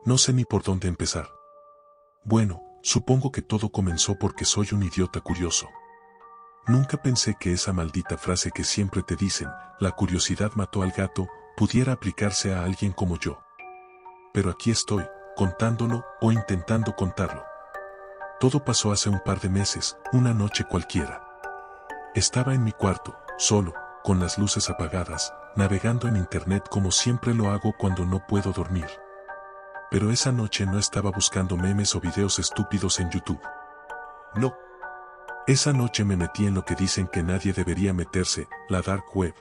No sé ni por dónde empezar. Bueno, supongo que todo comenzó porque soy un idiota curioso. Nunca pensé que esa maldita frase que siempre te dicen, la curiosidad mató al gato, pudiera aplicarse a alguien como yo. Pero aquí estoy, contándolo o intentando contarlo. Todo pasó hace un par de meses, una noche cualquiera. Estaba en mi cuarto, solo, con las luces apagadas, navegando en internet como siempre lo hago cuando no puedo dormir. Pero esa noche no estaba buscando memes o videos estúpidos en YouTube. No. Esa noche me metí en lo que dicen que nadie debería meterse, la dark web.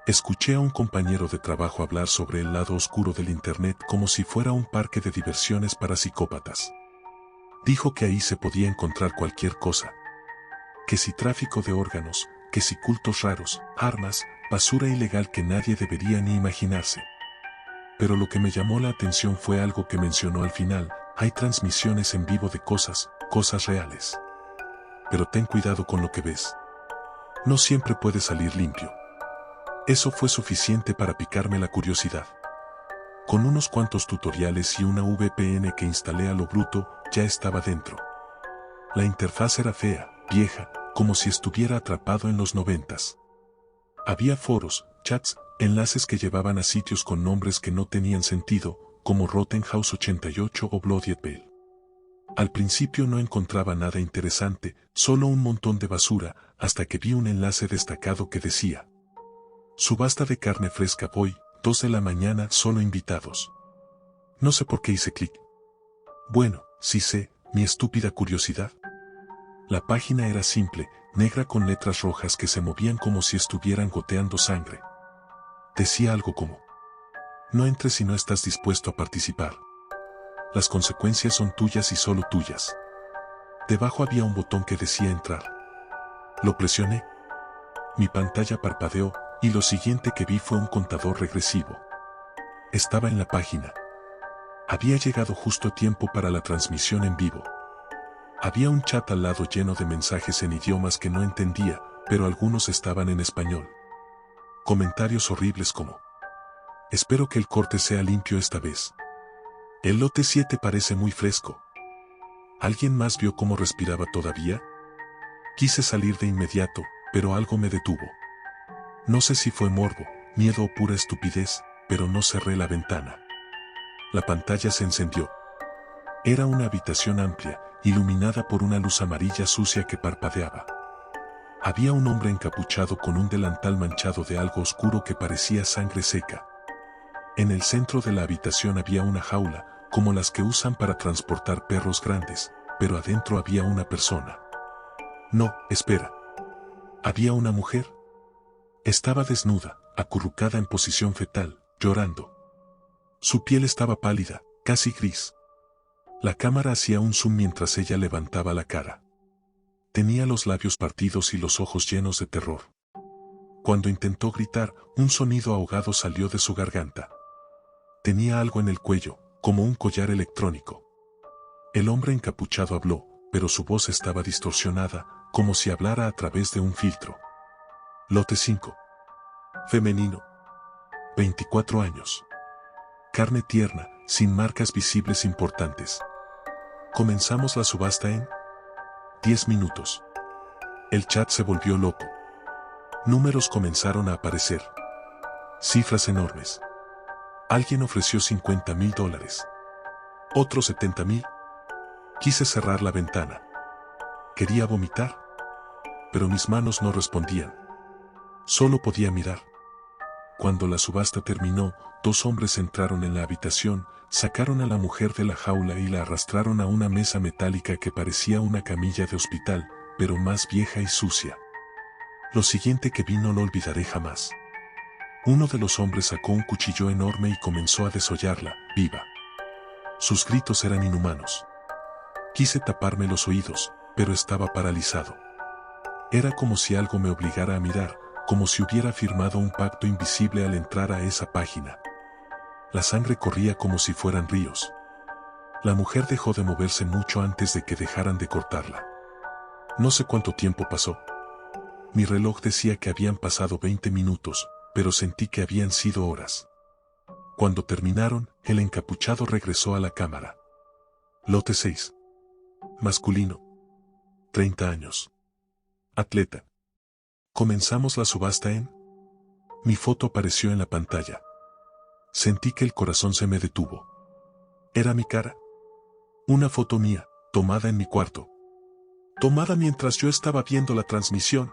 Escuché a un compañero de trabajo hablar sobre el lado oscuro del internet como si fuera un parque de diversiones para psicópatas. Dijo que ahí se podía encontrar cualquier cosa. Que si tráfico de órganos, que si cultos raros, armas, basura ilegal que nadie debería ni imaginarse. Pero lo que me llamó la atención fue algo que mencionó al final: hay transmisiones en vivo de cosas reales. Pero ten cuidado con lo que ves. No siempre puede salir limpio. Eso fue suficiente para picarme la curiosidad. Con unos cuantos tutoriales y una VPN que instalé a lo bruto, ya estaba dentro. La interfaz era fea, vieja, como si estuviera atrapado en los 90s. Había foros, chats, enlaces que llevaban a sitios con nombres que no tenían sentido, como Rotten House 88 o Bloody Apple. Al principio no encontraba nada interesante, solo un montón de basura, hasta que vi un enlace destacado que decía: subasta de carne fresca hoy, 2 de la mañana, solo invitados. No sé por qué hice clic. Bueno, sí sé, mi estúpida curiosidad. La página era simple, negra con letras rojas que se movían como si estuvieran goteando sangre. Decía algo como: no entres si no estás dispuesto a participar. Las consecuencias son tuyas y solo tuyas. Debajo había un botón que decía entrar. Lo presioné. Mi pantalla parpadeó, y lo siguiente que vi fue un contador regresivo. Estaba en la página. Había llegado justo a tiempo para la transmisión en vivo. Había un chat al lado lleno de mensajes en idiomas que no entendía, pero algunos estaban en español. Comentarios horribles como: espero que el corte sea limpio esta vez. El lote 7 parece muy fresco. ¿Alguien más vio cómo respiraba todavía? Quise salir de inmediato, pero algo me detuvo. No sé si fue morbo, miedo o pura estupidez, pero no cerré la ventana. La pantalla se encendió. Era una habitación amplia, iluminada por una luz amarilla sucia que parpadeaba. Había un hombre encapuchado con un delantal manchado de algo oscuro que parecía sangre seca. En el centro de la habitación había una jaula, como las que usan para transportar perros grandes, pero adentro había una persona. No, espera. Había una mujer. Estaba desnuda, acurrucada en posición fetal, llorando. Su piel estaba pálida, casi gris. La cámara hacía un zoom mientras ella levantaba la cara. Tenía los labios partidos y los ojos llenos de terror. Cuando intentó gritar, un sonido ahogado salió de su garganta. Tenía algo en el cuello, como un collar electrónico. El hombre encapuchado habló, pero su voz estaba distorsionada, como si hablara a través de un filtro. Lote 5. Femenino. 24 años. Carne tierna, sin marcas visibles importantes. Comenzamos la subasta en 10 minutos. El chat se volvió loco. Números comenzaron a aparecer. Cifras enormes. Alguien ofreció $50,000. Otro 70,000. Quise cerrar la ventana. Quería vomitar. Pero mis manos no respondían. Solo podía mirar. Cuando la subasta terminó, 2 hombres entraron en la habitación, sacaron a la mujer de la jaula y la arrastraron a una mesa metálica que parecía una camilla de hospital, pero más vieja y sucia. Lo siguiente que vi no lo olvidaré jamás. Uno de los hombres sacó un cuchillo enorme y comenzó a desollarla, viva. Sus gritos eran inhumanos. Quise taparme los oídos, pero estaba paralizado. Era como si algo me obligara a mirar, como si hubiera firmado un pacto invisible al entrar a esa página. La sangre corría como si fueran ríos. La mujer dejó de moverse mucho antes de que dejaran de cortarla. No sé cuánto tiempo pasó. Mi reloj decía que habían pasado 20 minutos, pero sentí que habían sido horas. Cuando terminaron, el encapuchado regresó a la cámara. Lote 6. Masculino. 30 años. Atleta. Comenzamos la subasta en... Mi foto apareció en la pantalla. Sentí que el corazón se me detuvo. Era mi cara. Una foto mía, tomada en mi cuarto. Tomada mientras yo estaba viendo la transmisión.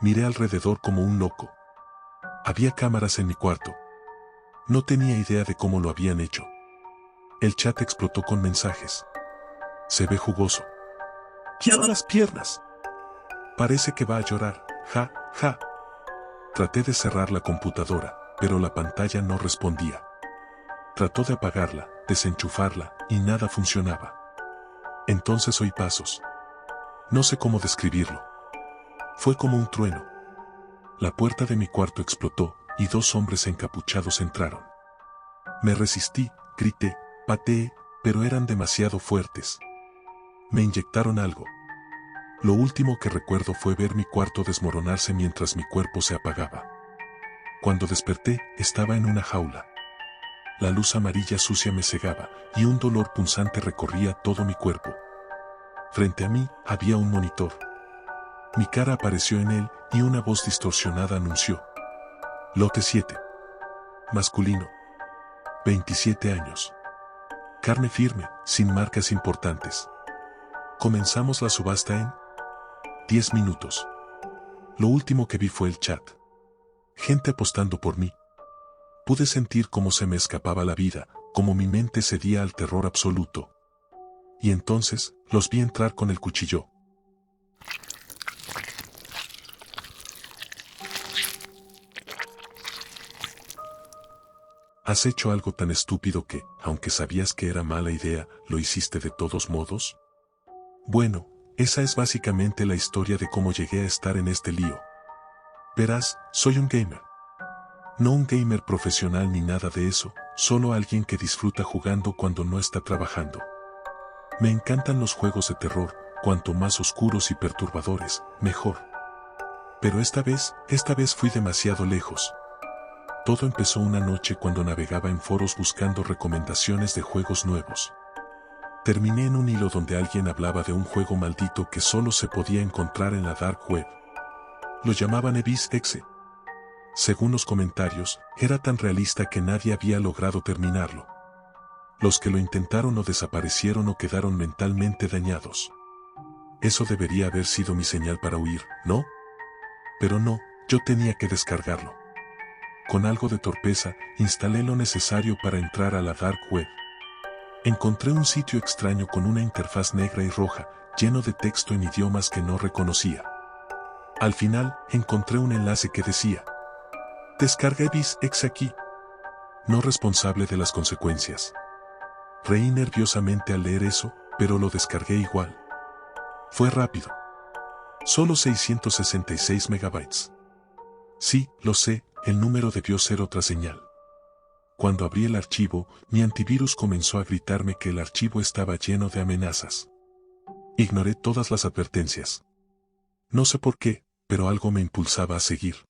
Miré alrededor como un loco. Había cámaras en mi cuarto. No tenía idea de cómo lo habían hecho. El chat explotó con mensajes. Se ve jugoso. ¡Quiebra las piernas! Parece que va a llorar. Ja, ja. Traté de cerrar la computadora, pero la pantalla no respondía. Trató de apagarla, desenchufarla, y nada funcionaba. Entonces oí pasos. No sé cómo describirlo. Fue como un trueno. La puerta de mi cuarto explotó, y 2 hombres encapuchados entraron. Me resistí, grité, pateé, pero eran demasiado fuertes. Me inyectaron algo. Lo último que recuerdo fue ver mi cuarto desmoronarse mientras mi cuerpo se apagaba. Cuando desperté, estaba en una jaula. La luz amarilla sucia me cegaba, y un dolor punzante recorría todo mi cuerpo. Frente a mí, había un monitor. Mi cara apareció en él, y una voz distorsionada anunció. Lote 7. Masculino. 27 años. Carne firme, sin marcas importantes. Comenzamos la subasta en 10 minutos. Lo último que vi fue el chat. Gente apostando por mí. Pude sentir cómo se me escapaba la vida, cómo mi mente cedía al terror absoluto. Y entonces, los vi entrar con el cuchillo. ¿Has hecho algo tan estúpido que, aunque sabías que era mala idea, lo hiciste de todos modos? Bueno, esa es básicamente la historia de cómo llegué a estar en este lío. Verás, soy un gamer. No un gamer profesional ni nada de eso, solo alguien que disfruta jugando cuando no está trabajando. Me encantan los juegos de terror, cuanto más oscuros y perturbadores, mejor. Pero esta vez fui demasiado lejos. Todo empezó una noche cuando navegaba en foros buscando recomendaciones de juegos nuevos. Terminé en un hilo donde alguien hablaba de un juego maldito que solo se podía encontrar en la dark web. Lo llamaban Abyss Exe. Según los comentarios, era tan realista que nadie había logrado terminarlo. Los que lo intentaron o desaparecieron o quedaron mentalmente dañados. Eso debería haber sido mi señal para huir, ¿no? Pero no, yo tenía que descargarlo. Con algo de torpeza, instalé lo necesario para entrar a la dark web. Encontré un sitio extraño con una interfaz negra y roja, lleno de texto en idiomas que no reconocía. Al final, encontré un enlace que decía: descarga Abyss Exe aquí. No responsable de las consecuencias. Reí nerviosamente al leer eso, pero lo descargué igual. Fue rápido. Solo 666 megabytes. Sí, lo sé, el número debió ser otra señal. Cuando abrí el archivo, mi antivirus comenzó a gritarme que el archivo estaba lleno de amenazas. Ignoré todas las advertencias. No sé por qué, pero algo me impulsaba a seguir.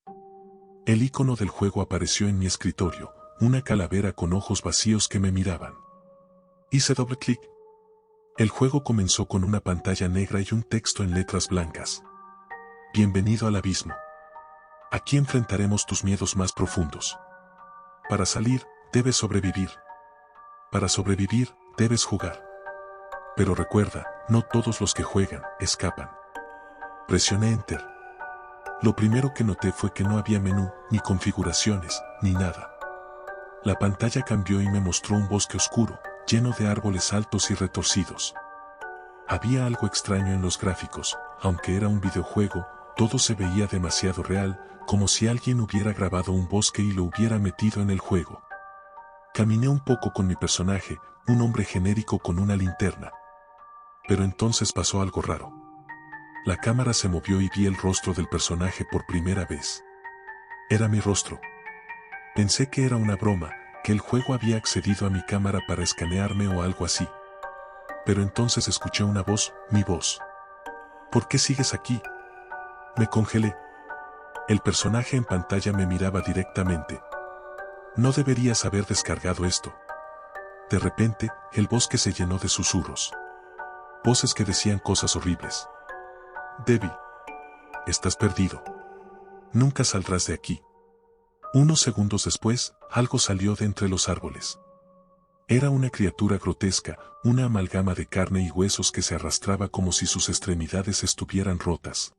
El icono del juego apareció en mi escritorio, una calavera con ojos vacíos que me miraban. Hice doble clic. El juego comenzó con una pantalla negra y un texto en letras blancas. Bienvenido al abismo. Aquí enfrentaremos tus miedos más profundos. Para salir, debes sobrevivir. Para sobrevivir, debes jugar. Pero recuerda, no todos los que juegan, escapan. Presioné Enter. Lo primero que noté fue que no había menú, ni configuraciones, ni nada. La pantalla cambió y me mostró un bosque oscuro, lleno de árboles altos y retorcidos. Había algo extraño en los gráficos, aunque era un videojuego, todo se veía demasiado real, como si alguien hubiera grabado un bosque y lo hubiera metido en el juego. Caminé un poco con mi personaje, un hombre genérico con una linterna. Pero entonces pasó algo raro. La cámara se movió y vi el rostro del personaje por primera vez. Era mi rostro. Pensé que era una broma, que el juego había accedido a mi cámara para escanearme o algo así. Pero entonces escuché una voz, mi voz. ¿Por qué sigues aquí? Me congelé. El personaje en pantalla me miraba directamente. No deberías haber descargado esto. De repente, el bosque se llenó de susurros. Voces que decían cosas horribles. Debbie, estás perdido. Nunca saldrás de aquí. Unos segundos después, algo salió de entre los árboles. Era una criatura grotesca, una amalgama de carne y huesos que se arrastraba como si sus extremidades estuvieran rotas.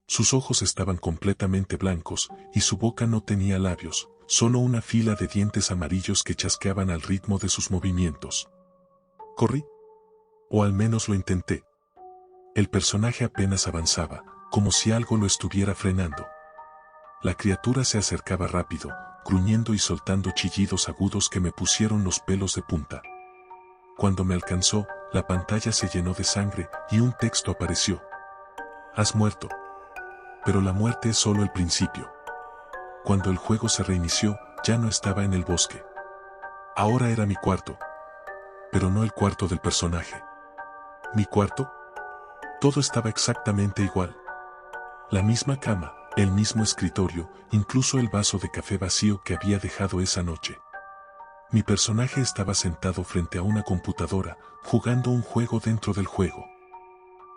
Sus ojos estaban completamente blancos, y su boca no tenía labios, solo una fila de dientes amarillos que chasqueaban al ritmo de sus movimientos. Corrí. O al menos lo intenté. El personaje apenas avanzaba, como si algo lo estuviera frenando. La criatura se acercaba rápido, gruñendo y soltando chillidos agudos que me pusieron los pelos de punta. Cuando me alcanzó, la pantalla se llenó de sangre y un texto apareció. Has muerto. Pero la muerte es solo el principio. Cuando el juego se reinició, ya no estaba en el bosque. Ahora era mi cuarto. Pero no el cuarto del personaje. ¿Mi cuarto? Todo estaba exactamente igual. La misma cama, el mismo escritorio, incluso el vaso de café vacío que había dejado esa noche. Mi personaje estaba sentado frente a una computadora, jugando un juego dentro del juego.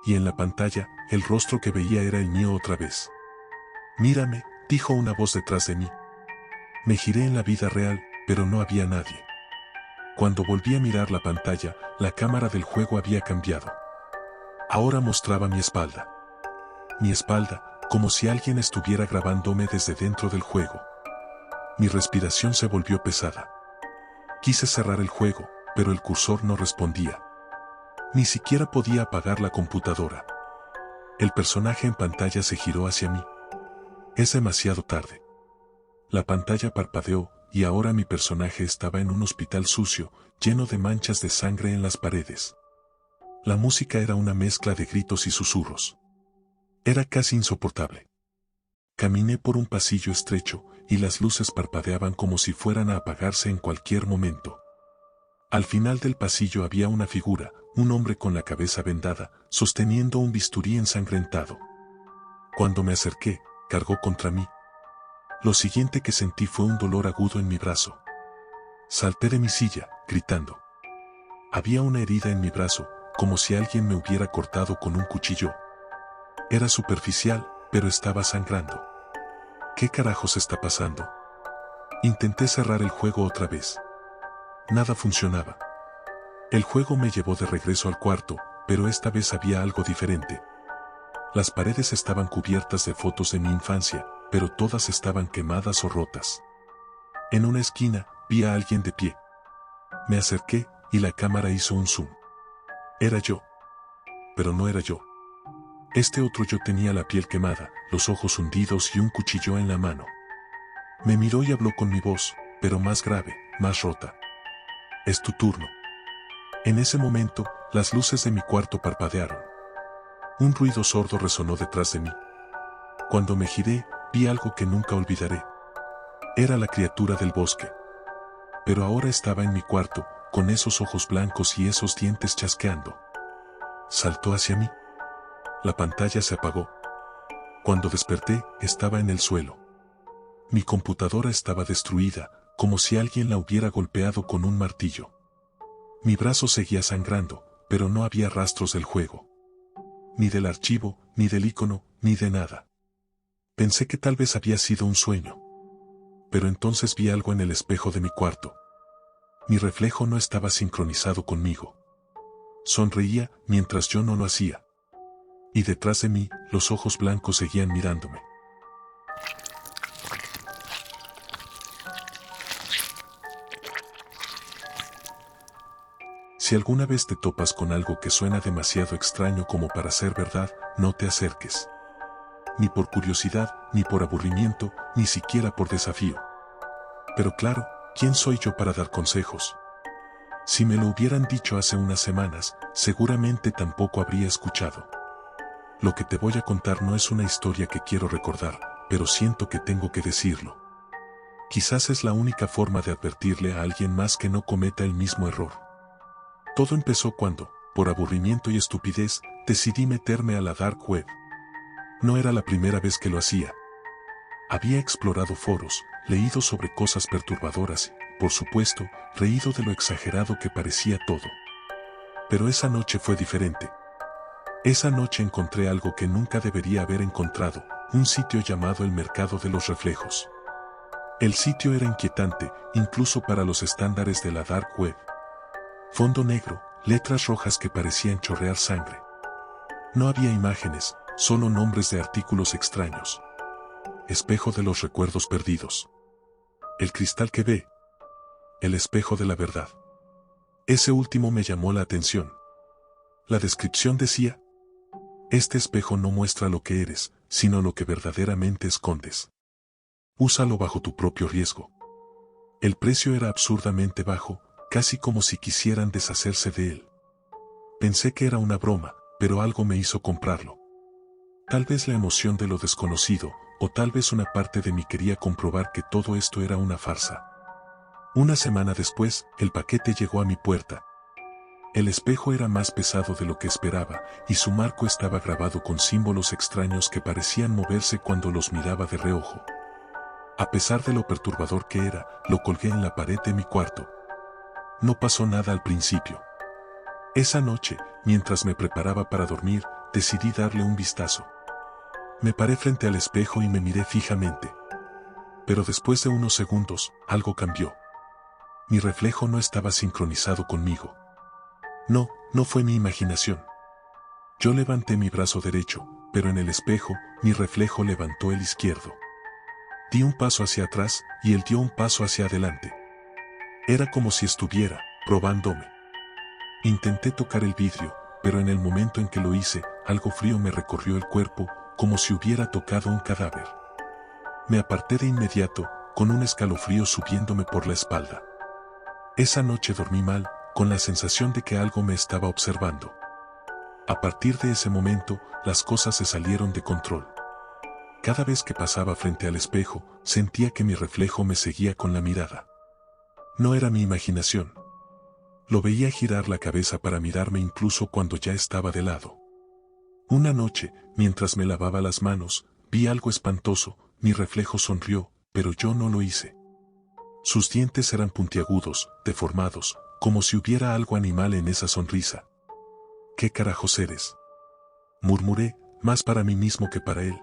Y en la pantalla, el rostro que veía era el mío otra vez. Mírame, dijo una voz detrás de mí. Me giré en la vida real, pero no había nadie. Cuando volví a mirar la pantalla, la cámara del juego había cambiado. Ahora mostraba mi espalda. Mi espalda, como si alguien estuviera grabándome desde dentro del juego. Mi respiración se volvió pesada. Quise cerrar el juego, pero el cursor no respondía. Ni siquiera podía apagar la computadora. El personaje en pantalla se giró hacia mí. Es demasiado tarde. La pantalla parpadeó, y ahora mi personaje estaba en un hospital sucio, lleno de manchas de sangre en las paredes. La música era una mezcla de gritos y susurros. Era casi insoportable. Caminé por un pasillo estrecho, y las luces parpadeaban como si fueran a apagarse en cualquier momento. Al final del pasillo había una figura, un hombre con la cabeza vendada, sosteniendo un bisturí ensangrentado. Cuando me acerqué, cargó contra mí. Lo siguiente que sentí fue un dolor agudo en mi brazo. Salté de mi silla, gritando. Había una herida en mi brazo, como si alguien me hubiera cortado con un cuchillo. Era superficial, pero estaba sangrando. ¿Qué carajos está pasando? Intenté cerrar el juego otra vez. Nada funcionaba. El juego me llevó de regreso al cuarto, pero esta vez había algo diferente. Las paredes estaban cubiertas de fotos de mi infancia, pero todas estaban quemadas o rotas. En una esquina, vi a alguien de pie. Me acerqué, y la cámara hizo un zoom. Era yo. Pero no era yo. Este otro yo tenía la piel quemada, los ojos hundidos y un cuchillo en la mano. Me miró y habló con mi voz, pero más grave, más rota. Es tu turno. En ese momento, las luces de mi cuarto parpadearon. Un ruido sordo resonó detrás de mí. Cuando me giré, vi algo que nunca olvidaré. Era la criatura del bosque. Pero ahora estaba en mi cuarto, con esos ojos blancos y esos dientes chasqueando. Saltó hacia mí. La pantalla se apagó. Cuando desperté, estaba en el suelo. Mi computadora estaba destruida, como si alguien la hubiera golpeado con un martillo. Mi brazo seguía sangrando, pero no había rastros del juego. Ni del archivo, ni del icono, ni de nada. Pensé que tal vez había sido un sueño. Pero entonces vi algo en el espejo de mi cuarto. Mi reflejo no estaba sincronizado conmigo. Sonreía mientras yo no lo hacía. Y detrás de mí, los ojos blancos seguían mirándome. Si alguna vez te topas con algo que suena demasiado extraño como para ser verdad, no te acerques. Ni por curiosidad, ni por aburrimiento, ni siquiera por desafío. Pero claro, ¿quién soy yo para dar consejos? Si me lo hubieran dicho hace unas semanas, seguramente tampoco habría escuchado. Lo que te voy a contar no es una historia que quiero recordar, pero siento que tengo que decirlo. Quizás es la única forma de advertirle a alguien más que no cometa el mismo error. Todo empezó cuando, por aburrimiento y estupidez, decidí meterme a la dark web. No era la primera vez que lo hacía. Había explorado foros, leído sobre cosas perturbadoras y, por supuesto, reído de lo exagerado que parecía todo. Pero esa noche fue diferente. Esa noche encontré algo que nunca debería haber encontrado, un sitio llamado el Mercado de los Reflejos. El sitio era inquietante, incluso para los estándares de la Dark Web. Fondo negro, letras rojas que parecían chorrear sangre. No había imágenes, solo nombres de artículos extraños. Espejo de los recuerdos perdidos. El cristal que ve. El espejo de la verdad. Ese último me llamó la atención. La descripción decía: este espejo no muestra lo que eres, sino lo que verdaderamente escondes. Úsalo bajo tu propio riesgo. El precio era absurdamente bajo, casi como si quisieran deshacerse de él. Pensé que era una broma, pero algo me hizo comprarlo. Tal vez la emoción de lo desconocido, o tal vez una parte de mí quería comprobar que todo esto era una farsa. Una semana después, el paquete llegó a mi puerta. El espejo era más pesado de lo que esperaba, y su marco estaba grabado con símbolos extraños que parecían moverse cuando los miraba de reojo. A pesar de lo perturbador que era, lo colgué en la pared de mi cuarto. No pasó nada al principio. Esa noche, mientras me preparaba para dormir, decidí darle un vistazo. Me paré frente al espejo y me miré fijamente. Pero después de unos segundos, algo cambió. Mi reflejo no estaba sincronizado conmigo. No fue mi imaginación. Yo levanté mi brazo derecho, pero en el espejo, mi reflejo levantó el izquierdo. Di un paso hacia atrás, y él dio un paso hacia adelante. Era como si estuviera probándome. Intenté tocar el vidrio, pero en el momento en que lo hice, algo frío me recorrió el cuerpo, como si hubiera tocado un cadáver. Me aparté de inmediato, con un escalofrío subiéndome por la espalda. Esa noche dormí mal, con la sensación de que algo me estaba observando. A partir de ese momento, las cosas se salieron de control. Cada vez que pasaba frente al espejo, sentía que mi reflejo me seguía con la mirada. No era mi imaginación. Lo veía girar la cabeza para mirarme incluso cuando ya estaba de lado. Una noche, mientras me lavaba las manos, vi algo espantoso, mi reflejo sonrió, pero yo no lo hice. Sus dientes eran puntiagudos, deformados, como si hubiera algo animal en esa sonrisa. ¿Qué carajos eres?, murmuré, más para mí mismo que para él.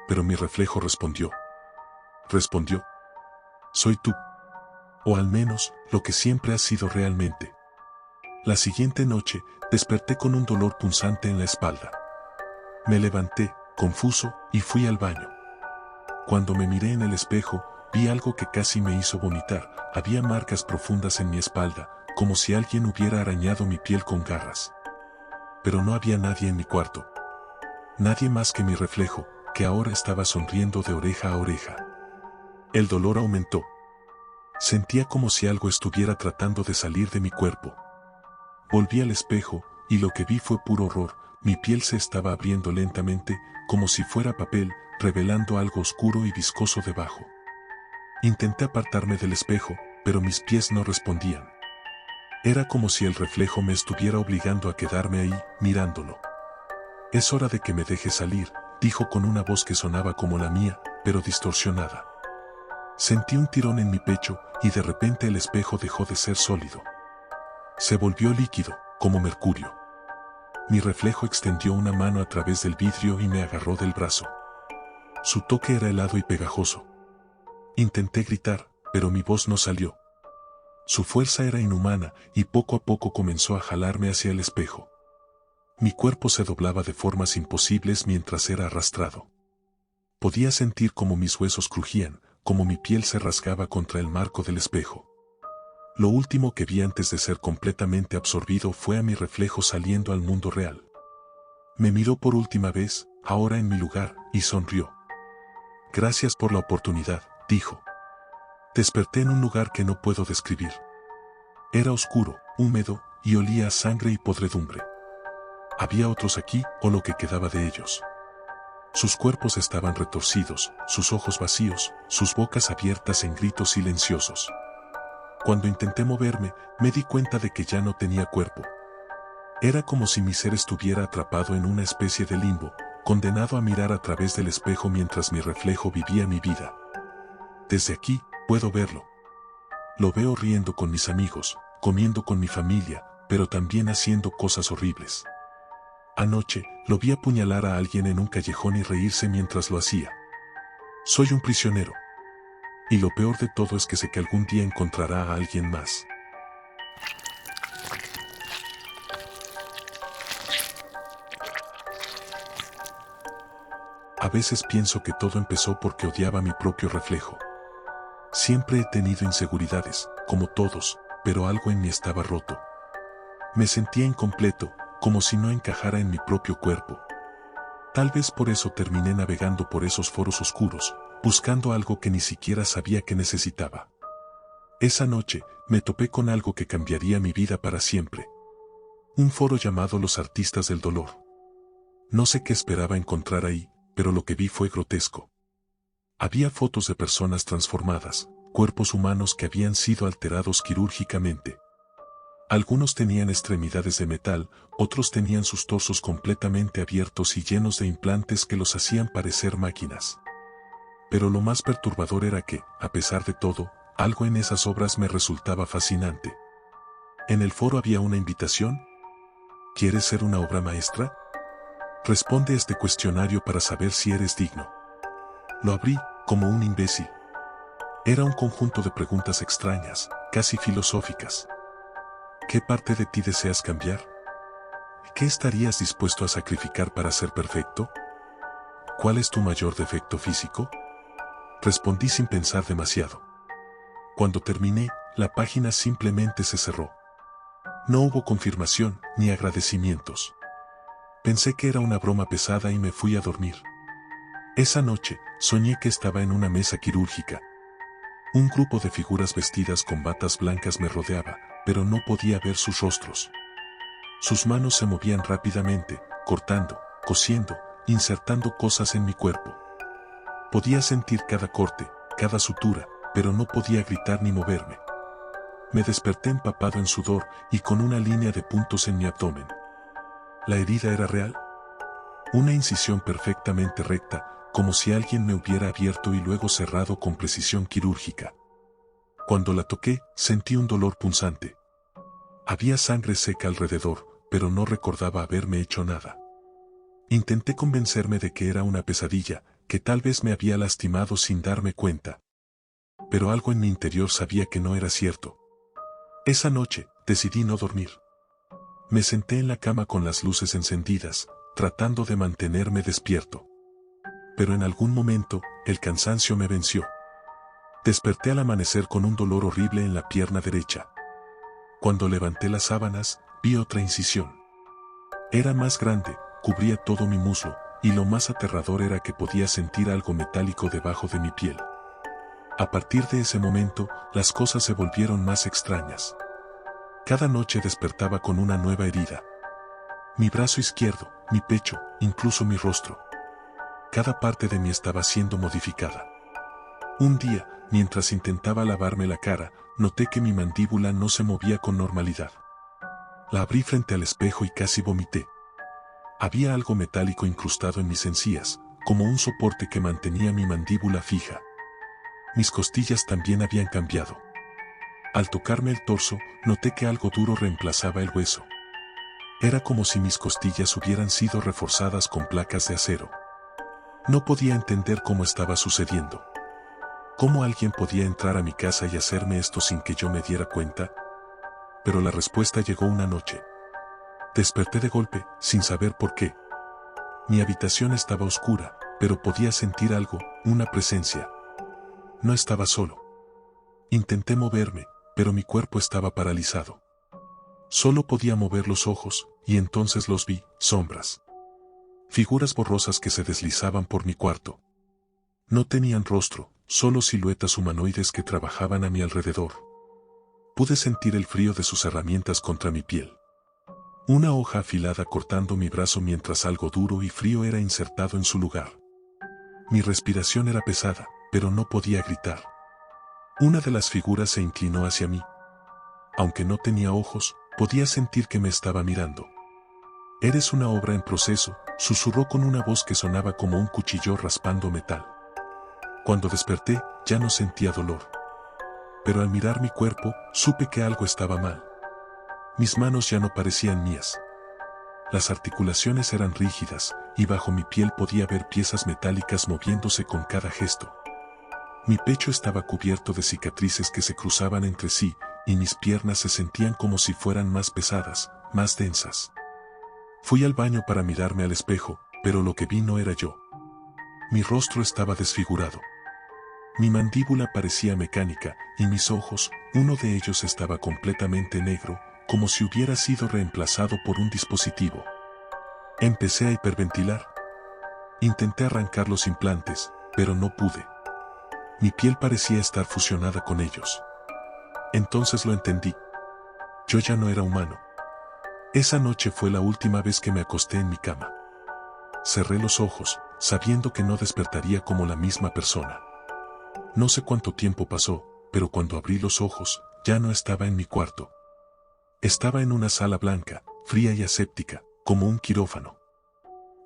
Pero mi reflejo respondió. Soy tú. O al menos, lo que siempre has sido realmente. La siguiente noche, desperté con un dolor punzante en la espalda. Me levanté, confuso, y fui al baño. Cuando me miré en el espejo, vi algo que casi me hizo vomitar. Había marcas profundas en mi espalda, como si alguien hubiera arañado mi piel con garras. Pero no había nadie en mi cuarto. Nadie más que mi reflejo, que ahora estaba sonriendo de oreja a oreja. El dolor aumentó. Sentía como si algo estuviera tratando de salir de mi cuerpo. Volví al espejo, y lo que vi fue puro horror. Mi piel se estaba abriendo lentamente, como si fuera papel, revelando algo oscuro y viscoso debajo. Intenté apartarme del espejo, pero mis pies no respondían. Era como si el reflejo me estuviera obligando a quedarme ahí, mirándolo. Es hora de que me deje salir, dijo con una voz que sonaba como la mía, pero distorsionada. Sentí un tirón en mi pecho, y de repente el espejo dejó de ser sólido. Se volvió líquido, como mercurio. Mi reflejo extendió una mano a través del vidrio y me agarró del brazo. Su toque era helado y pegajoso. Intenté gritar, pero mi voz no salió. Su fuerza era inhumana, y poco a poco comenzó a jalarme hacia el espejo. Mi cuerpo se doblaba de formas imposibles mientras era arrastrado. Podía sentir cómo mis huesos crujían, cómo mi piel se rasgaba contra el marco del espejo. Lo último que vi antes de ser completamente absorbido fue a mi reflejo saliendo al mundo real. Me miró por última vez, ahora en mi lugar, y sonrió. Gracias por la oportunidad, dijo. Desperté en un lugar que no puedo describir. Era oscuro, húmedo, y olía a sangre y podredumbre. Había otros aquí, o lo que quedaba de ellos. Sus cuerpos estaban retorcidos, sus ojos vacíos, sus bocas abiertas en gritos silenciosos. Cuando intenté moverme, me di cuenta de que ya no tenía cuerpo. Era como si mi ser estuviera atrapado en una especie de limbo, condenado a mirar a través del espejo mientras mi reflejo vivía mi vida. Desde aquí, puedo verlo. Lo veo riendo con mis amigos, comiendo con mi familia, pero también haciendo cosas horribles. Anoche, lo vi apuñalar a alguien en un callejón y reírse mientras lo hacía. Soy un prisionero. Y lo peor de todo es que sé que algún día encontrará a alguien más. A veces pienso que todo empezó porque odiaba mi propio reflejo. Siempre he tenido inseguridades, como todos, pero algo en mí estaba roto. Me sentía incompleto, como si no encajara en mi propio cuerpo. Tal vez por eso terminé navegando por esos foros oscuros, buscando algo que ni siquiera sabía que necesitaba. Esa noche, me topé con algo que cambiaría mi vida para siempre. Un foro llamado Los Artistas del Dolor. No sé qué esperaba encontrar ahí, pero lo que vi fue grotesco. Había fotos de personas transformadas, cuerpos humanos que habían sido alterados quirúrgicamente. Algunos tenían extremidades de metal, otros tenían sus torsos completamente abiertos y llenos de implantes que los hacían parecer máquinas. Pero lo más perturbador era que, a pesar de todo, algo en esas obras me resultaba fascinante. En el foro había una invitación. ¿Quieres ser una obra maestra? Responde este cuestionario para saber si eres digno. Lo abrí, como un imbécil. Era un conjunto de preguntas extrañas, casi filosóficas. ¿Qué parte de ti deseas cambiar? ¿Qué estarías dispuesto a sacrificar para ser perfecto? ¿Cuál es tu mayor defecto físico? Respondí sin pensar demasiado. Cuando terminé, la página simplemente se cerró. No hubo confirmación ni agradecimientos. Pensé que era una broma pesada y me fui a dormir. Esa noche, soñé que estaba en una mesa quirúrgica. Un grupo de figuras vestidas con batas blancas me rodeaba, pero no podía ver sus rostros. Sus manos se movían rápidamente, cortando, cosiendo, insertando cosas en mi cuerpo. Podía sentir cada corte, cada sutura, pero no podía gritar ni moverme. Me desperté empapado en sudor y con una línea de puntos en mi abdomen. ¿La herida era real? Una incisión perfectamente recta, como si alguien me hubiera abierto y luego cerrado con precisión quirúrgica. Cuando la toqué, sentí un dolor punzante. Había sangre seca alrededor, pero no recordaba haberme hecho nada. Intenté convencerme de que era una pesadilla, que tal vez me había lastimado sin darme cuenta. Pero algo en mi interior sabía que no era cierto. Esa noche, decidí no dormir. Me senté en la cama con las luces encendidas, tratando de mantenerme despierto. Pero en algún momento, el cansancio me venció. Desperté al amanecer con un dolor horrible en la pierna derecha. Cuando levanté las sábanas, vi otra incisión. Era más grande, cubría todo mi muslo, y lo más aterrador era que podía sentir algo metálico debajo de mi piel. A partir de ese momento, las cosas se volvieron más extrañas. Cada noche despertaba con una nueva herida. Mi brazo izquierdo, mi pecho, incluso mi rostro. Cada parte de mí estaba siendo modificada. Un día, mientras intentaba lavarme la cara, noté que mi mandíbula no se movía con normalidad. La abrí frente al espejo y casi vomité. Había algo metálico incrustado en mis encías, como un soporte que mantenía mi mandíbula fija. Mis costillas también habían cambiado. Al tocarme el torso, noté que algo duro reemplazaba el hueso. Era como si mis costillas hubieran sido reforzadas con placas de acero. No podía entender cómo estaba sucediendo. ¿Cómo alguien podía entrar a mi casa y hacerme esto sin que yo me diera cuenta? Pero la respuesta llegó una noche. Desperté de golpe, sin saber por qué. Mi habitación estaba oscura, pero podía sentir algo, una presencia. No estaba solo. Intenté moverme, pero mi cuerpo estaba paralizado. Solo podía mover los ojos, y entonces los vi, sombras. Figuras borrosas que se deslizaban por mi cuarto. No tenían rostro, solo siluetas humanoides que trabajaban a mi alrededor. Pude sentir el frío de sus herramientas contra mi piel. Una hoja afilada cortando mi brazo mientras algo duro y frío era insertado en su lugar. Mi respiración era pesada, pero no podía gritar. Una de las figuras se inclinó hacia mí. Aunque no tenía ojos, podía sentir que me estaba mirando. «Eres una obra en proceso», susurró con una voz que sonaba como un cuchillo raspando metal. Cuando desperté, ya no sentía dolor. Pero al mirar mi cuerpo, supe que algo estaba mal. Mis manos ya no parecían mías. Las articulaciones eran rígidas, y bajo mi piel podía ver piezas metálicas moviéndose con cada gesto. Mi pecho estaba cubierto de cicatrices que se cruzaban entre sí, y mis piernas se sentían como si fueran más pesadas, más densas. Fui al baño para mirarme al espejo, pero lo que vi no era yo. Mi rostro estaba desfigurado. Mi mandíbula parecía mecánica, y mis ojos, uno de ellos estaba completamente negro, como si hubiera sido reemplazado por un dispositivo. Empecé a hiperventilar. Intenté arrancar los implantes, pero no pude. Mi piel parecía estar fusionada con ellos. Entonces lo entendí. Yo ya no era humano. Esa noche fue la última vez que me acosté en mi cama. Cerré los ojos, sabiendo que no despertaría como la misma persona. No sé cuánto tiempo pasó, pero cuando abrí los ojos, ya no estaba en mi cuarto. Estaba en una sala blanca, fría y aséptica, como un quirófano.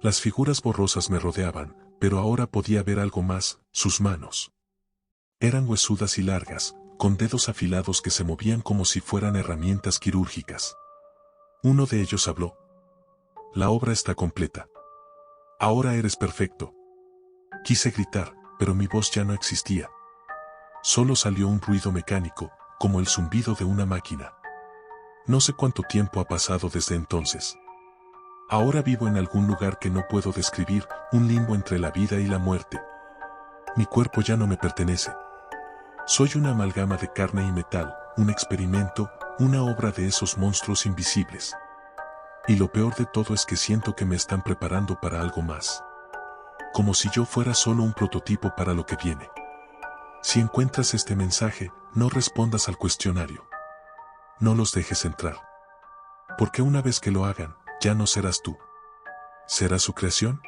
Las figuras borrosas me rodeaban, pero ahora podía ver algo más, sus manos. Eran huesudas y largas, con dedos afilados que se movían como si fueran herramientas quirúrgicas. Uno de ellos habló. La obra está completa. Ahora eres perfecto. Quise gritar, pero mi voz ya no existía. Solo salió un ruido mecánico, como el zumbido de una máquina. No sé cuánto tiempo ha pasado desde entonces. Ahora vivo en algún lugar que no puedo describir, un limbo entre la vida y la muerte. Mi cuerpo ya no me pertenece. Soy una amalgama de carne y metal, un experimento, una obra de esos monstruos invisibles. Y lo peor de todo es que siento que me están preparando para algo más. Como si yo fuera solo un prototipo para lo que viene. Si encuentras este mensaje, no respondas al cuestionario. No los dejes entrar. Porque una vez que lo hagan, ya no serás tú. ¿Será su creación?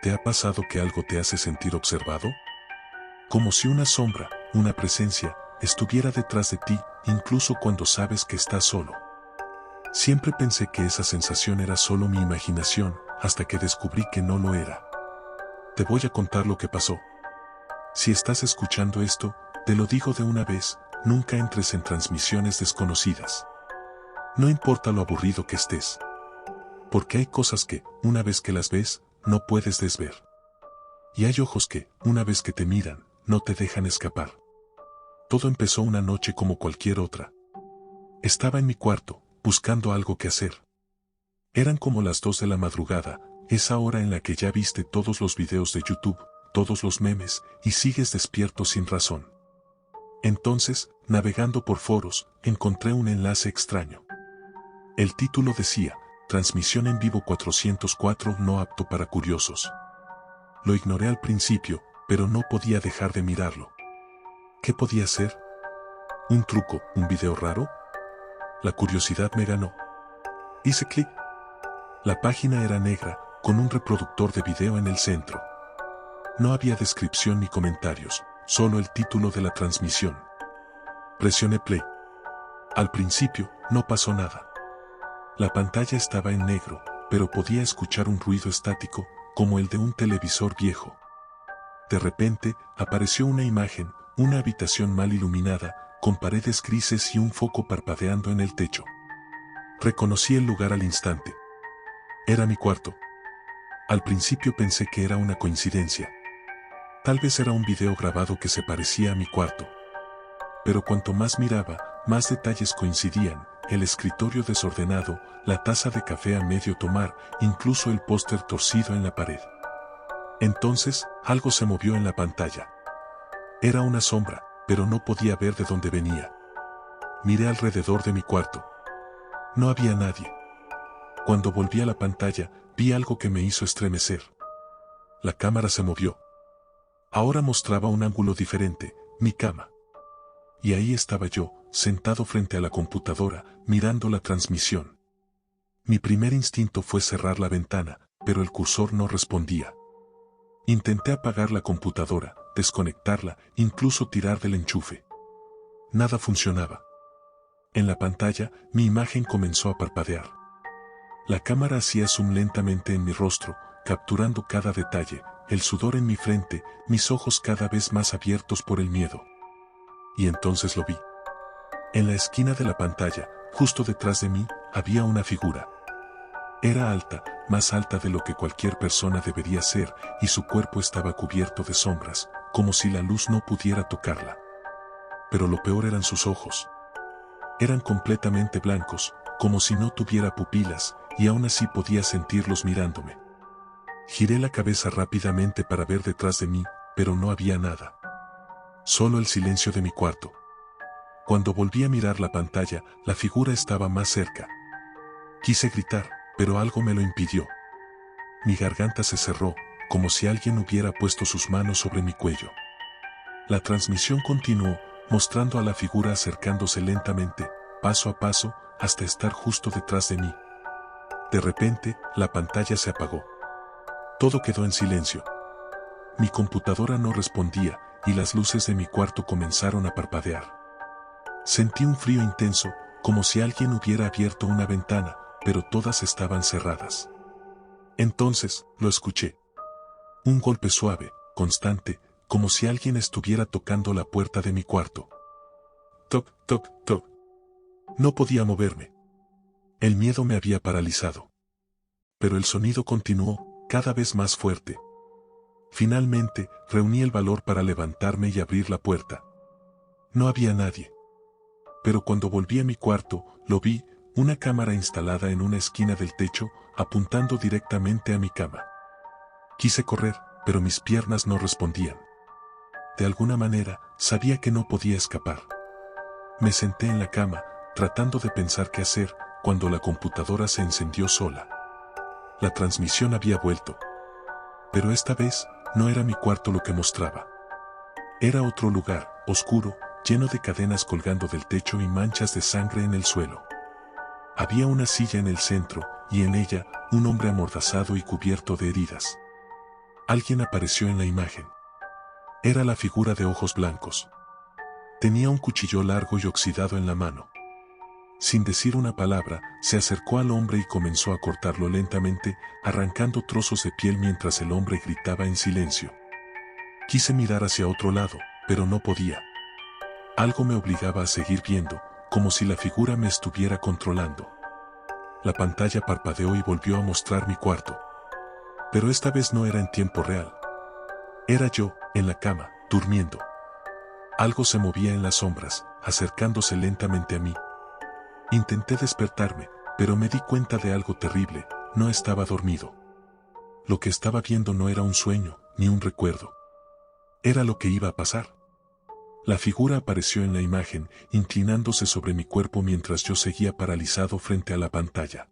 ¿Te ha pasado que algo te hace sentir observado? Como si una sombra, una presencia, estuviera detrás de ti, incluso cuando sabes que estás solo. Siempre pensé que esa sensación era solo mi imaginación, hasta que descubrí que no lo era. Te voy a contar lo que pasó. Si estás escuchando esto, te lo digo de una vez, nunca entres en transmisiones desconocidas. No importa lo aburrido que estés. Porque hay cosas que, una vez que las ves, no puedes desver. Y hay ojos que, una vez que te miran, no te dejan escapar. Todo empezó una noche como cualquier otra. Estaba en mi cuarto, buscando algo que hacer. Eran como las 2 de la madrugada, esa hora en la que ya viste todos los videos de YouTube, todos los memes, y sigues despierto sin razón. Entonces, navegando por foros, encontré un enlace extraño. El título decía, Transmisión en vivo 404 no apto para curiosos. Lo ignoré al principio, pero no podía dejar de mirarlo. ¿Qué podía ser? ¿Un truco, un video raro? La curiosidad me ganó. Hice clic. La página era negra, con un reproductor de video en el centro. No había descripción ni comentarios, solo el título de la transmisión. Presioné play. Al principio, no pasó nada. La pantalla estaba en negro, pero podía escuchar un ruido estático, como el de un televisor viejo. De repente, apareció una imagen, una habitación mal iluminada, con paredes grises y un foco parpadeando en el techo. Reconocí el lugar al instante. Era mi cuarto. Al principio pensé que era una coincidencia. Tal vez era un video grabado que se parecía a mi cuarto. Pero cuanto más miraba, más detalles coincidían, el escritorio desordenado, la taza de café a medio tomar, incluso el póster torcido en la pared. Entonces, algo se movió en la pantalla. Era una sombra, pero no podía ver de dónde venía. Miré alrededor de mi cuarto. No había nadie. Cuando volví a la pantalla, vi algo que me hizo estremecer. La cámara se movió. Ahora mostraba un ángulo diferente, mi cama. Y ahí estaba yo, sentado frente a la computadora, mirando la transmisión. Mi primer instinto fue cerrar la ventana, pero el cursor no respondía. Intenté apagar la computadora, desconectarla, incluso tirar del enchufe. Nada funcionaba. En la pantalla, mi imagen comenzó a parpadear. La cámara hacía zoom lentamente en mi rostro, capturando cada detalle, el sudor en mi frente, mis ojos cada vez más abiertos por el miedo. Y entonces lo vi. En la esquina de la pantalla, justo detrás de mí, había una figura. Era alta, más alta de lo que cualquier persona debería ser, y su cuerpo estaba cubierto de sombras, como si la luz no pudiera tocarla. Pero lo peor eran sus ojos. Eran completamente blancos, como si no tuviera pupilas, y aún así podía sentirlos mirándome. Giré la cabeza rápidamente para ver detrás de mí, pero no había nada. Solo el silencio de mi cuarto. Cuando volví a mirar la pantalla, la figura estaba más cerca. Quise gritar, pero algo me lo impidió. Mi garganta se cerró, como si alguien hubiera puesto sus manos sobre mi cuello. La transmisión continuó, mostrando a la figura acercándose lentamente, paso a paso, hasta estar justo detrás de mí. De repente, la pantalla se apagó. Todo quedó en silencio. Mi computadora no respondía, y las luces de mi cuarto comenzaron a parpadear. Sentí un frío intenso, como si alguien hubiera abierto una ventana, pero todas estaban cerradas. Entonces, lo escuché. Un golpe suave, constante, como si alguien estuviera tocando la puerta de mi cuarto. Toc, toc, toc. No podía moverme. El miedo me había paralizado. Pero el sonido continuó, cada vez más fuerte. Finalmente, reuní el valor para levantarme y abrir la puerta. No había nadie. Pero cuando volví a mi cuarto, lo vi, una cámara instalada en una esquina del techo, apuntando directamente a mi cama. Quise correr, pero mis piernas no respondían. De alguna manera, sabía que no podía escapar. Me senté en la cama, tratando de pensar qué hacer, cuando la computadora se encendió sola. La transmisión había vuelto. Pero esta vez, no era mi cuarto lo que mostraba. Era otro lugar, oscuro, lleno de cadenas colgando del techo y manchas de sangre en el suelo. Había una silla en el centro, y en ella, un hombre amordazado y cubierto de heridas. Alguien apareció en la imagen. Era la figura de ojos blancos. Tenía un cuchillo largo y oxidado en la mano. Sin decir una palabra, se acercó al hombre y comenzó a cortarlo lentamente, arrancando trozos de piel mientras el hombre gritaba en silencio. Quise mirar hacia otro lado, pero no podía. Algo me obligaba a seguir viendo, como si la figura me estuviera controlando. La pantalla parpadeó y volvió a mostrar mi cuarto. Pero esta vez no era en tiempo real. Era yo, en la cama, durmiendo. Algo se movía en las sombras, acercándose lentamente a mí. Intenté despertarme, pero me di cuenta de algo terrible, no estaba dormido. Lo que estaba viendo no era un sueño, ni un recuerdo. Era lo que iba a pasar. La figura apareció en la imagen, inclinándose sobre mi cuerpo mientras yo seguía paralizado frente a la pantalla.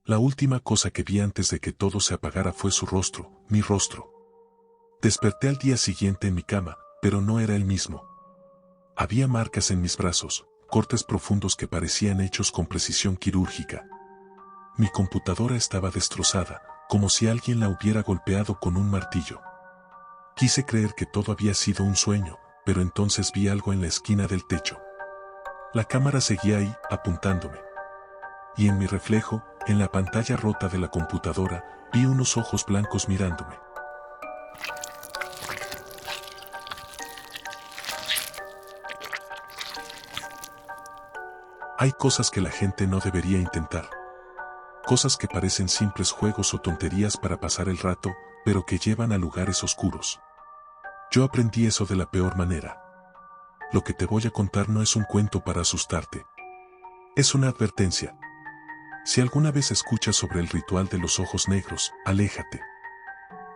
La última cosa que vi antes de que todo se apagara fue su rostro, mi rostro. Desperté al día siguiente en mi cama, pero no era el mismo. Había marcas en mis brazos, cortes profundos que parecían hechos con precisión quirúrgica. Mi computadora estaba destrozada, como si alguien la hubiera golpeado con un martillo. Quise creer que todo había sido un sueño, pero entonces vi algo en la esquina del techo. La cámara seguía ahí, apuntándome. Y en mi reflejo, en la pantalla rota de la computadora, vi unos ojos blancos mirándome. Hay cosas que la gente no debería intentar. Cosas que parecen simples juegos o tonterías para pasar el rato, pero que llevan a lugares oscuros. Yo aprendí eso de la peor manera. Lo que te voy a contar no es un cuento para asustarte. Es una advertencia. Si alguna vez escuchas sobre el ritual de los ojos negros, aléjate.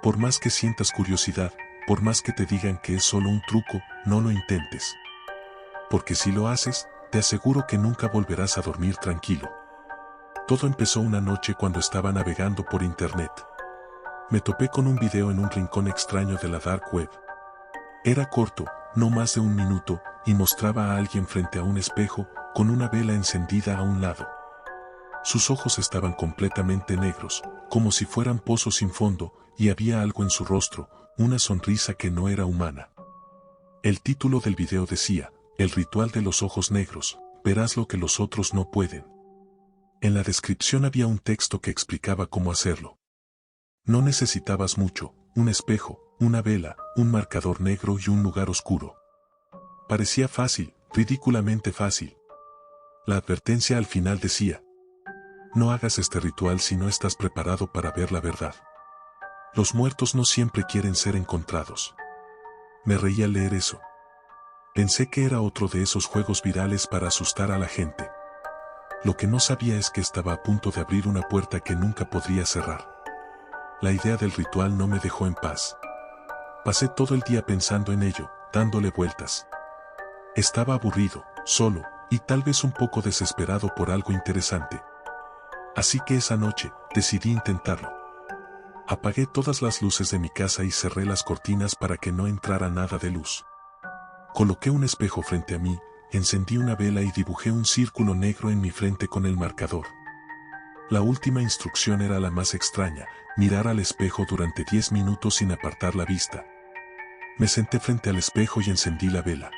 Por más que sientas curiosidad, por más que te digan que es solo un truco, no lo intentes. Porque si lo haces, te aseguro que nunca volverás a dormir tranquilo. Todo empezó una noche cuando estaba navegando por internet. Me topé con un video en un rincón extraño de la dark web. Era corto, no más de un minuto, y mostraba a alguien frente a un espejo, con una vela encendida a un lado. Sus ojos estaban completamente negros, como si fueran pozos sin fondo, y había algo en su rostro, una sonrisa que no era humana. El título del video decía: El ritual de los ojos negros, verás lo que los otros no pueden. En la descripción había un texto que explicaba cómo hacerlo. No necesitabas mucho, un espejo, una vela, un marcador negro y un lugar oscuro. Parecía fácil, ridículamente fácil. La advertencia al final decía: no hagas este ritual si no estás preparado para ver la verdad. Los muertos no siempre quieren ser encontrados. Me reí al leer eso. Pensé que era otro de esos juegos virales para asustar a la gente. Lo que no sabía es que estaba a punto de abrir una puerta que nunca podría cerrar. La idea del ritual no me dejó en paz. Pasé todo el día pensando en ello, dándole vueltas. Estaba aburrido, solo, y tal vez un poco desesperado por algo interesante. Así que esa noche, decidí intentarlo. Apagué todas las luces de mi casa y cerré las cortinas para que no entrara nada de luz. Coloqué un espejo frente a mí, encendí una vela y dibujé un círculo negro en mi frente con el marcador. La última instrucción era la más extraña: mirar al espejo durante 10 minutos sin apartar la vista. Me senté frente al espejo y encendí la vela.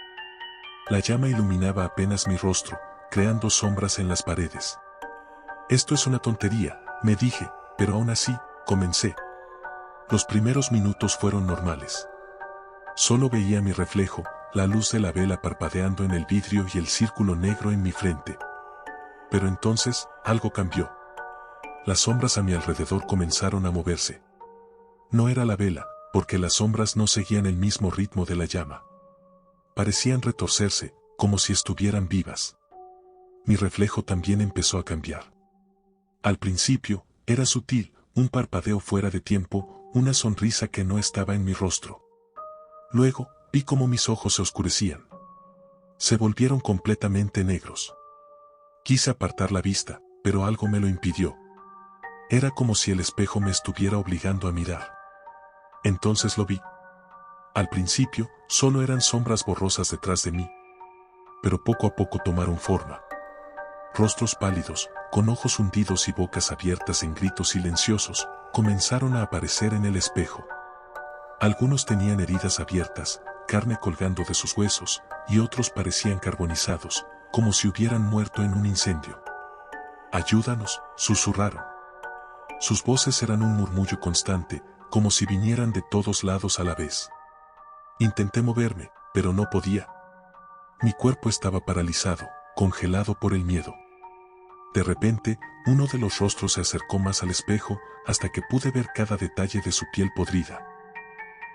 La llama iluminaba apenas mi rostro, creando sombras en las paredes. Esto es una tontería, me dije, pero aún así, comencé. Los primeros minutos fueron normales. Solo veía mi reflejo, la luz de la vela parpadeando en el vidrio y el círculo negro en mi frente. Pero entonces, algo cambió. Las sombras a mi alrededor comenzaron a moverse. No era la vela, porque las sombras no seguían el mismo ritmo de la llama. Parecían retorcerse, como si estuvieran vivas. Mi reflejo también empezó a cambiar. Al principio, era sutil, un parpadeo fuera de tiempo, una sonrisa que no estaba en mi rostro. Luego, vi cómo mis ojos se oscurecían. Se volvieron completamente negros. Quise apartar la vista, pero algo me lo impidió. Era como si el espejo me estuviera obligando a mirar. Entonces lo vi. Al principio, solo eran sombras borrosas detrás de mí. Pero poco a poco tomaron forma. Rostros pálidos, con ojos hundidos y bocas abiertas en gritos silenciosos, comenzaron a aparecer en el espejo. Algunos tenían heridas abiertas, carne colgando de sus huesos, y otros parecían carbonizados, como si hubieran muerto en un incendio. «Ayúdanos», susurraron. Sus voces eran un murmullo constante, como si vinieran de todos lados a la vez. Intenté moverme, pero no podía. Mi cuerpo estaba paralizado, congelado por el miedo. De repente, uno de los rostros se acercó más al espejo, hasta que pude ver cada detalle de su piel podrida.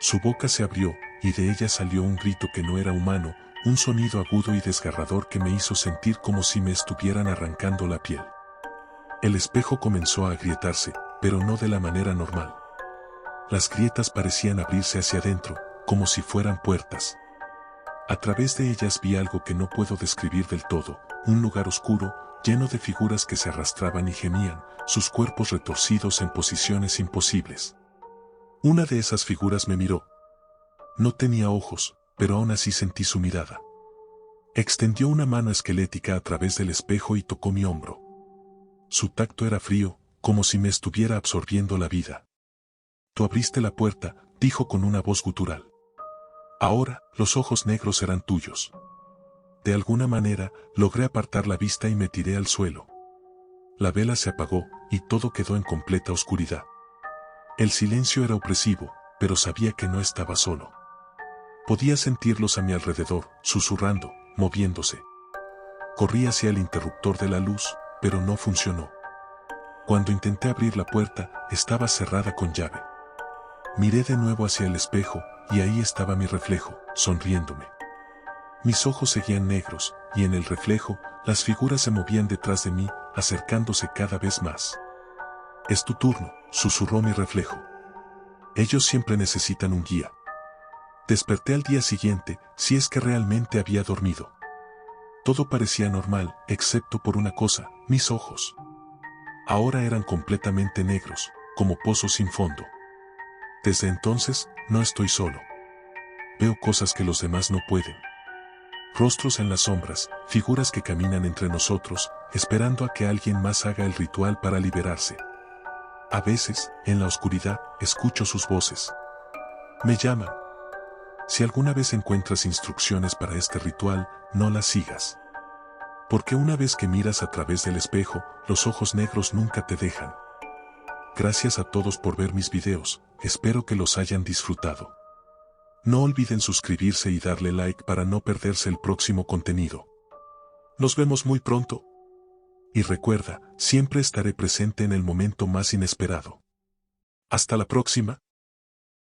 Su boca se abrió, y de ella salió un grito que no era humano, un sonido agudo y desgarrador que me hizo sentir como si me estuvieran arrancando la piel. El espejo comenzó a agrietarse, pero no de la manera normal. Las grietas parecían abrirse hacia adentro, como si fueran puertas. A través de ellas vi algo que no puedo describir del todo, un lugar oscuro, lleno de figuras que se arrastraban y gemían, sus cuerpos retorcidos en posiciones imposibles. Una de esas figuras me miró. No tenía ojos, pero aún así sentí su mirada. Extendió una mano esquelética a través del espejo y tocó mi hombro. Su tacto era frío, como si me estuviera absorbiendo la vida. «Tú abriste la puerta», dijo con una voz gutural. «Ahora, los ojos negros serán tuyos». De alguna manera, logré apartar la vista y me tiré al suelo. La vela se apagó, y todo quedó en completa oscuridad. El silencio era opresivo, pero sabía que no estaba solo. Podía sentirlos a mi alrededor, susurrando, moviéndose. Corrí hacia el interruptor de la luz, pero no funcionó. Cuando intenté abrir la puerta, estaba cerrada con llave. Miré de nuevo hacia el espejo, y ahí estaba mi reflejo, sonriéndome. Mis ojos seguían negros, y en el reflejo, las figuras se movían detrás de mí, acercándose cada vez más. «Es tu turno», susurró mi reflejo. «Ellos siempre necesitan un guía». Desperté al día siguiente, si es que realmente había dormido. Todo parecía normal, excepto por una cosa: mis ojos. Ahora eran completamente negros, como pozos sin fondo. Desde entonces, no estoy solo. Veo cosas que los demás no pueden. Rostros en las sombras, figuras que caminan entre nosotros, esperando a que alguien más haga el ritual para liberarse. A veces, en la oscuridad, escucho sus voces. Me llaman. Si alguna vez encuentras instrucciones para este ritual, no las sigas. Porque una vez que miras a través del espejo, los ojos negros nunca te dejan. Gracias a todos por ver mis videos, espero que los hayan disfrutado. No olviden suscribirse y darle like para no perderse el próximo contenido. Nos vemos muy pronto. Y recuerda, siempre estaré presente en el momento más inesperado. Hasta la próxima.